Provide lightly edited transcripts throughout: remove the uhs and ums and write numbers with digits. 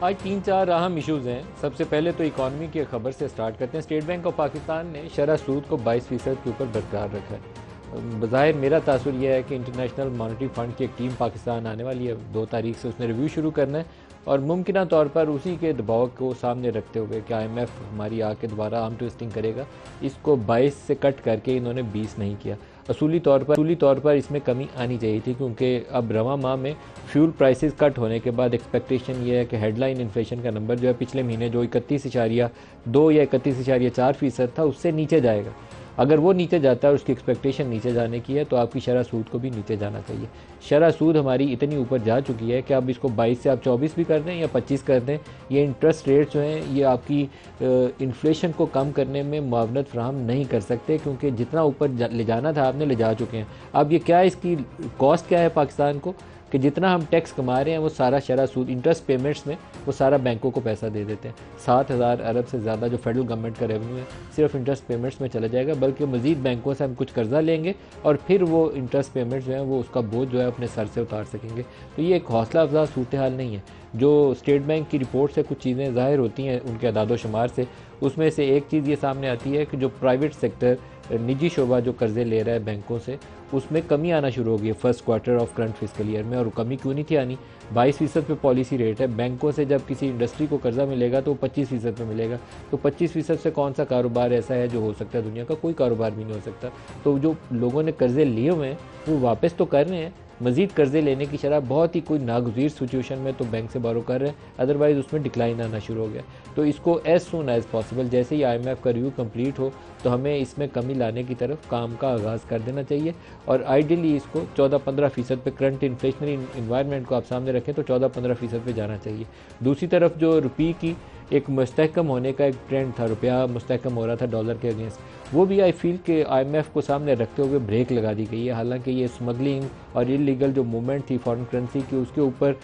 आज 3-4 अहम इश्यूज़ हैं। सबसे पहले तो इकॉनमी की खबर से स्टार्ट करते हैं। स्टेट बैंक ऑफ पाकिस्तान ने शरह सूद को 22% के ऊपर बरकरार रखा है। बज़ाहिर मेरा तासुर यह है कि इंटरनेशनल मॉनेटरी फ़ंड की एक टीम पाकिस्तान आने वाली है। 2 तारीख से उसने रिव्यू शुरू करना है और मुमकिन तौर पर उसी के दबाव को सामने रखते हुए कि IMF हमारी आके दोबारा आर्म ट्विस्टिंग करेगा, इसको 22 से कट करके इन्होंने 20 नहीं किया। असूली तौर पर इसमें कमी आनी चाहिए थी, क्योंकि अब रवां माह में फ्यूल प्राइसेस कट होने के बाद एक्सपेक्टेशन ये है कि हेडलाइन इन्फ्लेशन का नंबर जो है पिछले महीने जो 31.2 या 31.4% था, उससे नीचे जाएगा। अगर वो नीचे जाता है और उसकी एक्सपेक्टेशन नीचे जाने की है तो आपकी शरह सूद को भी नीचे जाना चाहिए। शरह सूद हमारी इतनी ऊपर जा चुकी है कि अब इसको 22 से आप 24 भी कर दें या 25 कर दें, ये इंटरेस्ट रेट जो हैं ये आपकी इन्फ्लेशन को कम करने में मुआवनत फ्राहम नहीं कर सकते, क्योंकि जितना ऊपर ले जाना था आपने ले जा चुके हैं। अब ये क्या, इसकी कॉस्ट क्या है पाकिस्तान को कि जितना हम टैक्स कमा रहे हैं वो सारा शरह सूद इंटरेस्ट पेमेंट्स में वो सारा बैंकों को पैसा दे देते हैं। 7,000 अरब से ज़्यादा जो फेडरल गवर्नमेंट का रेवेन्यू है सिर्फ इंटरेस्ट पेमेंट्स में चला जाएगा, बल्कि मज़ीद बैंकों से हम कुछ कर्जा लेंगे और फिर वो इंटरेस्ट पेमेंट्स जो है वो उसका बोझ जो है अपने सर से उतार सकेंगे। तो ये एक हौसला अफजा सूरत हाल नहीं है। जो स्टेट बैंक की रिपोर्ट से कुछ चीज़ें ज़ाहिर होती हैं उनके अदाद शुमार से, उसमें से एक चीज़ ये सामने आती है कि जो प्राइवेट सेक्टर निजी शोबा जो कर्जे ले रहा है बैंकों से, उसमें कमी आना शुरू हो गई है first quarter of current fiscal year में। और कमी क्यों नहीं थी आनी? 22% पे पॉलिसी रेट है। बैंकों से जब किसी इंडस्ट्री को कर्जा मिलेगा तो 25% पे मिलेगा। तो 25% से कौन सा कारोबार ऐसा है जो हो सकता है? दुनिया का कोई कारोबार भी नहीं हो सकता। तो जो लोगों ने कर्जे लिए हुए हैं वो वापस तो कर रहे हैं, मज़ीद कर्जे लेने की शरह बहुत ही कोई नागुज़ीर सिचुएशन में तो बैंक से बारो कर रहे हैं, अदरवाइज़ उसमें डिक्लाइन आना शुरू हो गया। तो इसको एज सून एज़ पॉसिबल जैसे ही IMF का रिव्यू कंप्लीट हो तो हमें इसमें कमी लाने की तरफ काम का आगाज़ कर देना चाहिए। और आइडियली इसको 14-15% पे करंट इन्फ्लेशनरी इन्वायरमेंट को आप सामने रखें तो 14-15% पे जाना चाहिए। दूसरी तरफ जो रुपये की एक मुस्तहकम होने का एक ट्रेंड था, रुपया मुस्तहकम हो रहा था डॉलर के अगेंस्ट, वो भी आई फील कि IMF को सामने रखते हुए ब्रेक लगा दी गई है। हालांकि ये स्मगलिंग और इलीगल जो मूवमेंट थी फॉरेन करेंसी की, उसके ऊपर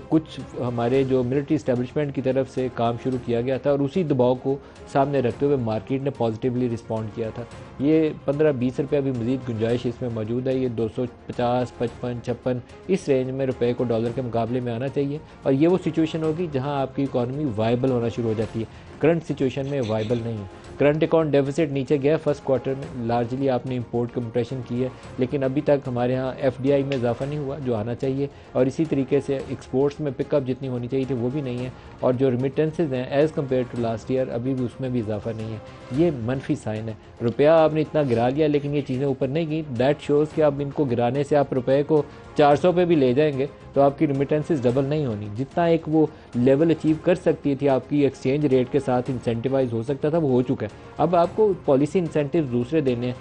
कुछ हमारे जो मिलिट्री इस्टेब्लिशमेंट की तरफ से काम शुरू किया गया था और उसी दबाव को सामने रखते हुए मार्केट ने पॉजिटिवली रिस्पॉन्ड किया था। ये 15-20 रुपये अभी मज़ीद गुंजाइश इसमें मौजूद है। ये 250, 55, 56 इस रेंज में रुपए को डॉलर के मुकाबले में आना चाहिए और ये वो सिचुएशन होगी जहां आपकी इकॉनमी वायबल होना शुरू हो जाती है। करंट सिचुएशन में वायबल नहीं है। करंट अकाउंट डेफिसिट नीचे गया फर्स्ट क्वार्टर में, लार्जली आपने इंपोर्ट कंप्रेशन की है, लेकिन अभी तक हमारे यहाँ FDI में इजाफा नहीं हुआ जो आना चाहिए, और इसी तरीके से एक्सपोर्ट्स में पिकअप जितनी होनी चाहिए थी वो भी नहीं है, और जो रिमिटेंसेज हैं as compared to last year अभी भी उसमें भी इजाफा नहीं है। ये मनफी साइन है। रुपया आपने इतना गिरा लिया लेकिन ये चीज़ें ऊपर नहीं गई। दैट शोज़ कि अब इनको गिराने से आप रुपये को 400 पे भी ले जाएंगे तो आपकी रिमिटेंसेस डबल नहीं होनी। जितना एक वो लेवल अचीव कर सकती थी आपकी एक्सचेंज रेट के साथ इंसेंटिवाइज हो सकता था, वो हो चुका है। अब आपको पॉलिसी इंसेंटिव दूसरे देने हैं,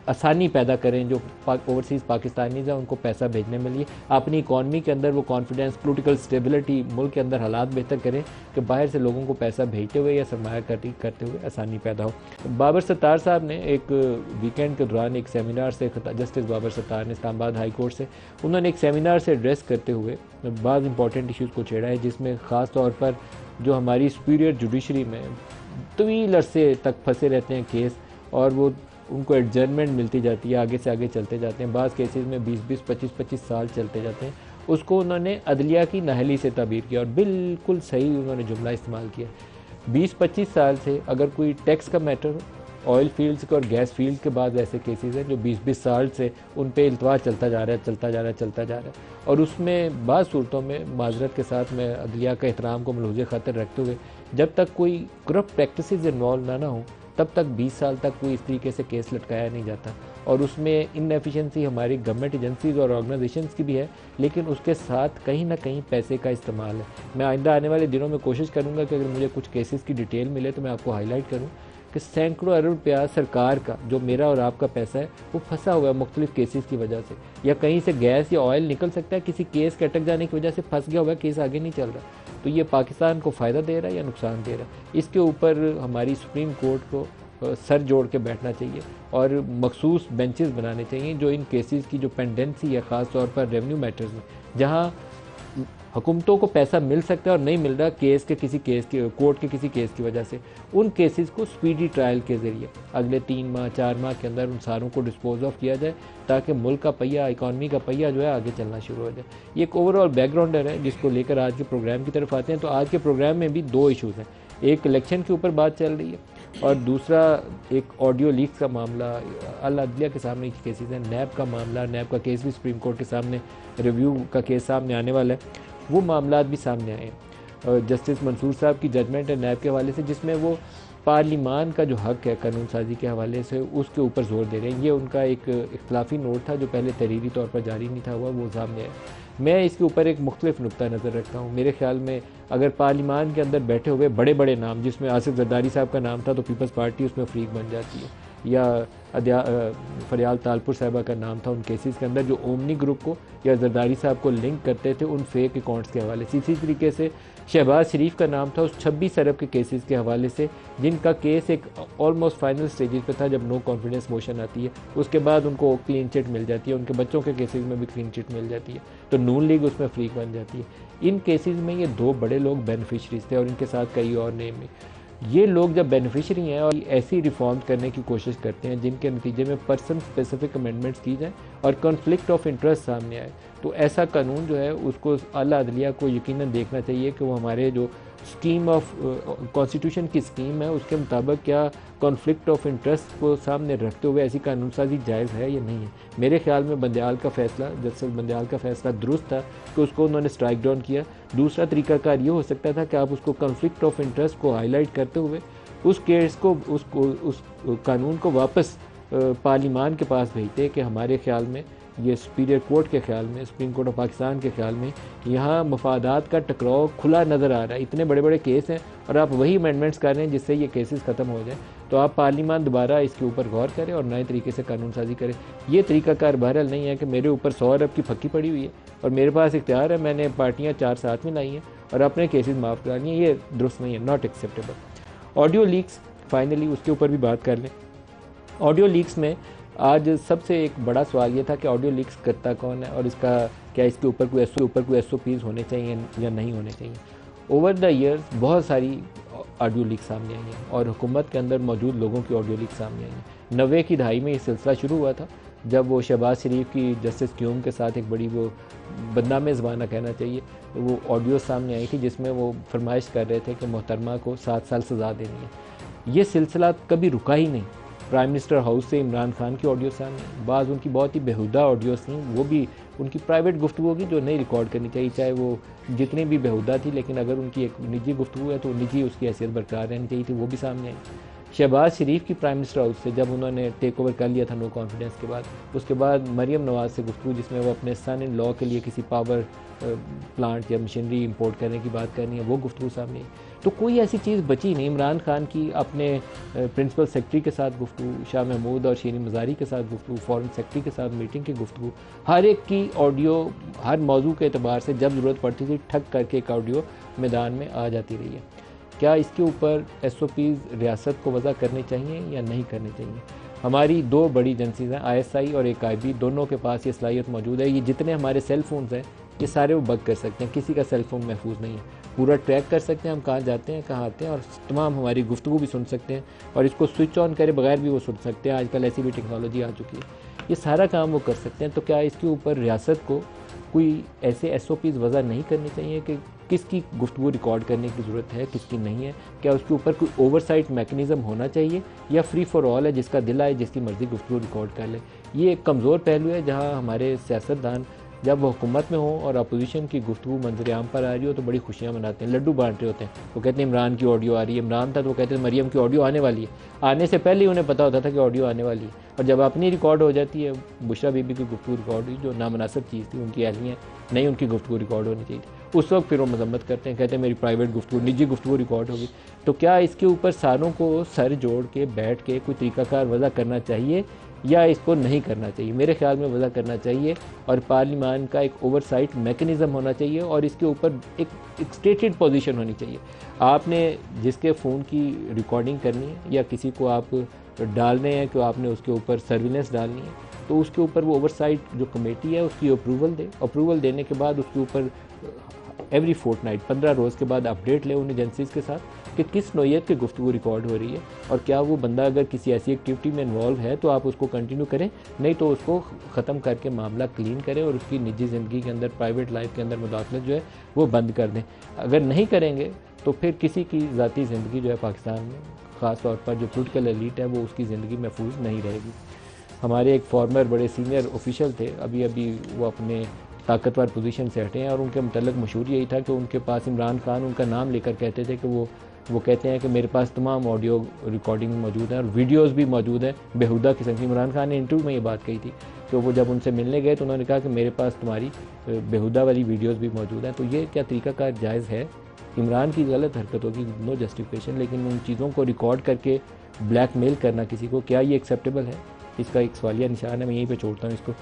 आसानी पैदा करें जो ओवरसीज़ पाकिस्तानीज़ हैं उनको पैसा भेजने में लिए, अपनी इकॉनमी के अंदर वो कॉन्फिडेंस, पॉलिटिकल स्टेबिलिटी, मुल्क के अंदर हालात बेहतर करें कि बाहर से लोगों को पैसा भेजते हुए या सरमायाकारी करते हुए आसानी पैदा हो। बाबर सत्तार साहब ने एक वीकेंड के दौरान एक सेमिनार से, जस्टिस बाबर सत्तार ने इस्लामाबाद हाई कोर्ट से, उन्होंने एक सेमिनार से एड्रेस करते हुए बाज़ इंपॉर्टेंट इशूज़ को छेड़ा है, जिसमें ख़ास तौर पर जो हमारी सुपीरियर जुडिशरी में तवील अरसे तक फंसे रहते हैं केस और वो उनको एडजर्नमेंट मिलती जाती है, आगे से आगे चलते जाते हैं, बाज़ केसेस में 20-20, 25-25 साल चलते जाते हैं। उसको उन्होंने अदलिया की नाहली से ताबीर किया और बिल्कुल सही उन्होंने जुमला इस्तेमाल किया। 20-25 साल से अगर कोई टैक्स का मैटर, ऑयल फील्ड्स और गैस फील्ड के बाद ऐसे केसेस हैं जो 20-20 साल से उन पे इल्तवा चलता जा रहा है और उसमें बाज़ सूरतों में माजरत के साथ मैं अदलिया का एहतराम को मलहूज़ ख़ातिर रखते हुए, जब तक कोई करप्ट प्रैक्टिसेस इन्वॉल्व ना हो तब तक 20 साल तक कोई इस तरीके से केस लटकाया नहीं जाता। और उसमें इनएफिशिएंसी हमारी गवर्नमेंट एजेंसीज़ और ऑर्गेनाइजेशंस की भी है, लेकिन उसके साथ कहीं ना कहीं पैसे का इस्तेमाल है। मैं आइंदा आने वाले दिनों में कोशिश करूँगा कि अगर मुझे कुछ केसेस की डिटेल मिले तो मैं आपको हाईलाइट करूँ कि सैकड़ों अरब रुपया सरकार का, जो मेरा और आपका पैसा है, वो फंसा हुआ है मुख्तलिफ केसेस की वजह से, या कहीं से गैस या ऑयल निकल सकता है, किसी केस के अटक जाने की वजह से फंस गया हुआ है, केस आगे नहीं चल रहा। तो ये पाकिस्तान को फ़ायदा दे रहा है या नुकसान दे रहा है? इसके ऊपर हमारी सुप्रीम कोर्ट को सर जोड़ के बैठना चाहिए और मखसूस बेंचेस बनाने चाहिए जो इन केसेस की जो पेंडेंसी है, ख़ास तौर पर रेवेन्यू मैटर्स में, जहाँ हुकूमतों को पैसा मिल सकता है और नहीं मिल रहा केस के किसी केस की, कोर्ट के किसी केस की वजह से, उन केसेस को स्पीडी ट्रायल के ज़रिए अगले 3 माह 4 माह के अंदर उन सारों को डिस्पोज ऑफ किया जाए, ताकि मुल्क का पहिया, इकॉनमी का पहिया जो है आगे चलना शुरू हो जाए। ये एक ओवरऑल बैकग्राउंडर है जिसको लेकर आज के प्रोग्राम की तरफ आते हैं। तो आज के प्रोग्राम में भी 2 इशूज़ हैं, एक इलेक्शन के ऊपर बात चल रही है और दूसरा एक ऑडियो लीक का मामला, अल अदलिया के सामने केसेस हैं, नैब का मामला, नैब का केस भी सुप्रीम कोर्ट के सामने, रिव्यू का केस सामने आने वाला है, वो मामला भी सामने आए हैं। जस्टिस मंसूर साहब की जजमेंट है नैब के हवाले से, जिसमें वो पार्लिमान का जो हक है कानून साजी के हवाले से उसके ऊपर जोर दे रहे हैं। ये उनका एक इख्तलाफी नोट था जो पहले तहरीरी तौर पर जारी नहीं था हुआ, वो सामने आया। मैं इसके ऊपर एक मुख्तलिफ नुक्ता नज़र रखता हूँ। मेरे ख्याल में अगर पार्लिमान के अंदर बैठे हुए बड़े बड़े नाम, जिसमें आसिफ जरदारी साहब का नाम था तो पीपल्स पार्टी उसमें फ्रीक बन जाती है, या फरियाल तालपुर साहबा का नाम था उन केसेस के अंदर जो ओमनी ग्रुप को या जरदारी साहब को लिंक करते थे उन फेक अकाउंट्स के हवाले से। इसी तरीके से शहबाज शरीफ का नाम था उस 26 अरब के केसेस के हवाले से, जिनका केस एक ऑलमोस्ट फाइनल स्टेजेस पे था जब नो कॉन्फिडेंस मोशन आती है, उसके बाद उनको क्लीन चिट मिल जाती है, उनके बच्चों के केसेस में भी क्लीन चिट मिल जाती है, तो नून लीग उसमें फ्रीक बन जाती है। इन केसेस में ये 2 बड़े लोग बेनिफिशरीज थे और इनके साथ कई और नेम में। ये लोग जब बेनिफिशरी हैं और ऐसी रिफॉर्म करने की कोशिश करते हैं जिनके नतीजे में पर्सन स्पेसिफिक अमेंडमेंट्स की जाए और कॉन्फ्लिक्ट ऑफ इंटरेस्ट सामने आए, तो ऐसा कानून जो है उसको आला अदलिया को यकीनन देखना चाहिए कि वो हमारे जो स्कीम ऑफ कॉन्स्टिट्यूशन की स्कीम है उसके मुताबिक क्या कॉन्फ्लिक्ट ऑफ इंटरेस्ट को सामने रखते हुए ऐसी कानून साजी जायज़ है या नहीं है। मेरे ख्याल में बंदयाल का फ़ैसला, जस्टिस बंदयाल का फ़ैसला दुरुस्त था कि उसको उन्होंने स्ट्राइक डाउन किया। दूसरा तरीकाकार ये हो सकता था कि आप उसको कॉन्फ्लिक्ट ऑफ इंटरेस्ट को हाईलाइट करते हुए उस केस को, उस कानून को वापस पार्लिमान के पास भेजते कि हमारे ख्याल में, ये सुपीरियर कोर्ट के ख्याल में, सुप्रीम कोर्ट ऑफ पाकिस्तान के ख्याल में यहाँ मफादात का टकराव खुला नज़र आ रहा है, इतने बड़े बड़े केस हैं और आप वही अमेंडमेंट्स कर रहे हैं जिससे ये केसेस ख़त्म हो जाए, तो आप पार्लिमान दोबारा इसके ऊपर गौर करें और नए तरीके से कानून साजी करें। ये तरीकाकार बहरहाल नहीं है कि मेरे ऊपर 100 अरब की फक्की पड़ी हुई है और मेरे पास इख्तियार है, मैंने पार्टियाँ 4 साथ में लाई हैं और अपने केसेस माफ़ करानी है। ये दुरुस्त नहीं है, not acceptable. Audio leaks, finally उसके ऊपर भी बात कर लें। ऑडियो लीक्स में आज सबसे एक बड़ा सवाल ये था कि ऑडियो लीक्स करता कौन है और इसका क्या, इसके ऊपर कोई SOPs होने चाहिए या नहीं होने चाहिए। ओवर द ईयर्स बहुत सारी ऑडियो लीक सामने आई हैं और हुकूमत के अंदर मौजूद लोगों की ऑडियो लीक सामने आई हैं। 90 की दहाई में ये सिलसिला शुरू हुआ था जब वो शहबाज शरीफ की जस्टिस क्यूम के साथ एक बड़ी वो बदनाम ज़बाना कहना चाहिए, वो ऑडियो सामने आई थी जिसमें वो फरमाइश कर रहे थे कि मोहतरमा को 7 साल सज़ा देनी है। ये सिलसिला कभी रुका ही नहीं। प्राइम मिनिस्टर हाउस से इमरान खान की ऑडियो सामने, बाज़ उनकी बहुत ही बेहुदा ऑडियोस थी, वो भी उनकी प्राइवेट गुफ्तगू की जो नहीं रिकॉर्ड करनी चाहिए, चाहे वो जितनी भी बेहुदा थी, लेकिन अगर उनकी एक निजी गुफ्तगू है तो निजी उसकी हैसियत बरकरार रहनी चाहिए थी, वो भी सामने आई। शहबाज शरीफ की प्राइम मिनिस्टर हाउस से जब उन्होंने टेक ओवर कर लिया था नो कॉन्फिडेंस के बाद, उसके बाद मरियम नवाज़ से गुफ्तगू जिसमें वो अपने सन इन लॉ के लिए किसी पावर प्लांट या मशीनरी इंपोर्ट करने की बात करनी है, वो गुफ्तगू सामने आई। तो कोई ऐसी चीज़ बची नहीं। इमरान खान की अपने प्रिंसिपल सेक्रेटरी के साथ गुफ्तगू, शाह महमूद और शीरी मज़ारी के साथ गुफ्तगू, फॉरेन सेक्रेटरी के साथ मीटिंग की गुफ्तगू, हर एक की ऑडियो हर मौजू के अतबार से जब ज़रूरत पड़ती थी ठग करके एक ऑडियो मैदान में आ जाती रही है। क्या इसके ऊपर SOPs रियासत को वज़ा करने चाहिए या नहीं करने चाहिए? हमारी 2 बड़ी एजेंसीज़ हैं, ISI और एक IB, दोनों के पास ये सलाहियत मौजूद है। ये जितने हमारे सेल फ़ोन्स हैं ये सारे वो बग कर सकते हैं, किसी का सेल फ़ोन महफूज नहीं है, पूरा ट्रैक कर सकते हैं हम कहाँ जाते हैं कहाँ आते हैं और तमाम हमारी गुफ्तगू भी सुन सकते हैं और इसको स्विच ऑन करे बगैर भी वो सुन सकते हैं। आजकल ऐसी भी टेक्नोलॉजी आ चुकी है, ये सारा काम वो कर सकते हैं। तो क्या इसके ऊपर रियासत को कोई ऐसे SOPs वज़ा नहीं करनी चाहिए कि किसकी गुफ्तगू रिकॉर्ड करने की ज़रूरत है, किसकी नहीं है? क्या उसके ऊपर कोई ओवरसाइट मैकेनिज़्म होना चाहिए या फ्री फॉर ऑल है, जिसका दिल आए जिसकी मर्ज़ी गुफ्तगू रिकॉर्ड कर ले? ये एक कमज़ोर पहलू है जहाँ हमारे सियासतदान जब वो हुकूमत में हो और अपोजिशन की गुफ्तगू मंजर आम पर आ रही हो तो बड़ी खुशियाँ मनाते हैं, लड्डू बांट रहे होते हैं। वो कहते हैं इमरान की ऑडियो आ रही है, इमरान था तो वो कहते हैं मरियम की ऑडियो आने वाली है। आने से पहले ही उन्हें पता होता था कि ऑडियो आने वाली है और जब अपनी रिकॉर्ड हो जाती है, बुशरा बीबी की गुफ्तगू रिकॉर्ड हुई जो नामनासिब चीज़ थी, उनकी अहलियाँ नहीं, उनकी गुफ्तगू रिकॉर्ड होनी चाहिए थी, उस वक्त फिर वो मजम्मत करते हैं, कहते हैं मेरी प्राइवेट गुफ्तगू, निजी गुफ्तगू रिकॉर्ड होगी। तो क्या इसके ऊपर सारों को सर जोड़ के बैठ के कोई तरीकाकार वज़ा करना चाहिए या इसको नहीं करना चाहिए? मेरे ख्याल में वज़ा करना चाहिए और पार्लिमान का एक ओवरसाइट मैकेनिज़्म होना चाहिए और इसके ऊपर एक स्टेटेड पोजीशन होनी चाहिए। आपने जिसके फ़ोन की रिकॉर्डिंग करनी है या किसी को आप डालने हैं कि आपने उसके ऊपर सर्विलेंस डालनी है, तो उसके ऊपर वो ओवरसाइट जो कमेटी है उसकी अप्रूवल दे, अप्रूवल देने के बाद उसके ऊपर एवरी फोर्टनाइट 15 रोज़ के बाद अपडेट लें उन एजेंसीज़ के साथ कि किस नोयत की गुफ्तगू रिकॉर्ड हो रही है, और क्या वो बंदा अगर किसी ऐसी एक्टिविटी में इन्वॉल्व है तो आप उसको कंटिन्यू करें, नहीं तो उसको ख़त्म करके मामला क्लीन करें और उसकी निजी ज़िंदगी के अंदर, प्राइवेट लाइफ के अंदर मुदाखलत जो है वो बंद कर दें। अगर नहीं करेंगे तो फिर किसी की ज़ाती ज़िंदगी जो है पाकिस्तान में, ख़ास तौर पर जो पोलिटिकल एलीट है, वो उसकी ज़िंदगी महफूज नहीं रहेगी। हमारे एक फॉर्मर बड़े सीनियर ऑफिशियल थे, अभी अभी वो अपने ताकतवर पोजीशन से हटे हैं, और उनके मतलब मशहूर यही था कि उनके पास इमरान खान उनका नाम लेकर कहते थे कि वो कहते हैं कि मेरे पास तमाम ऑडियो रिकॉर्डिंग मौजूद है और वीडियोस भी मौजूद है बेहुदा किस्म की। इमरान खान ने इंटरव्यू में ये बात कही थी कि वो जब उनसे मिलने गए तो उन्होंने कहा कि मेरे पास तुम्हारी बेहुदा वाली वीडियोस भी मौजूद हैं। तो ये क्या तरीक़ाकार जायज़ है? इमरान की गलत हरकत होगी, नो जस्टिफिकेशन, लेकिन उन चीज़ों को रिकॉर्ड करके ब्लैकमेल करना किसी को, क्या ये एक्सेप्टेबल है? इसका एक सवालिया निशान है। मैं यहीं पे छोड़ता हूँ इसको।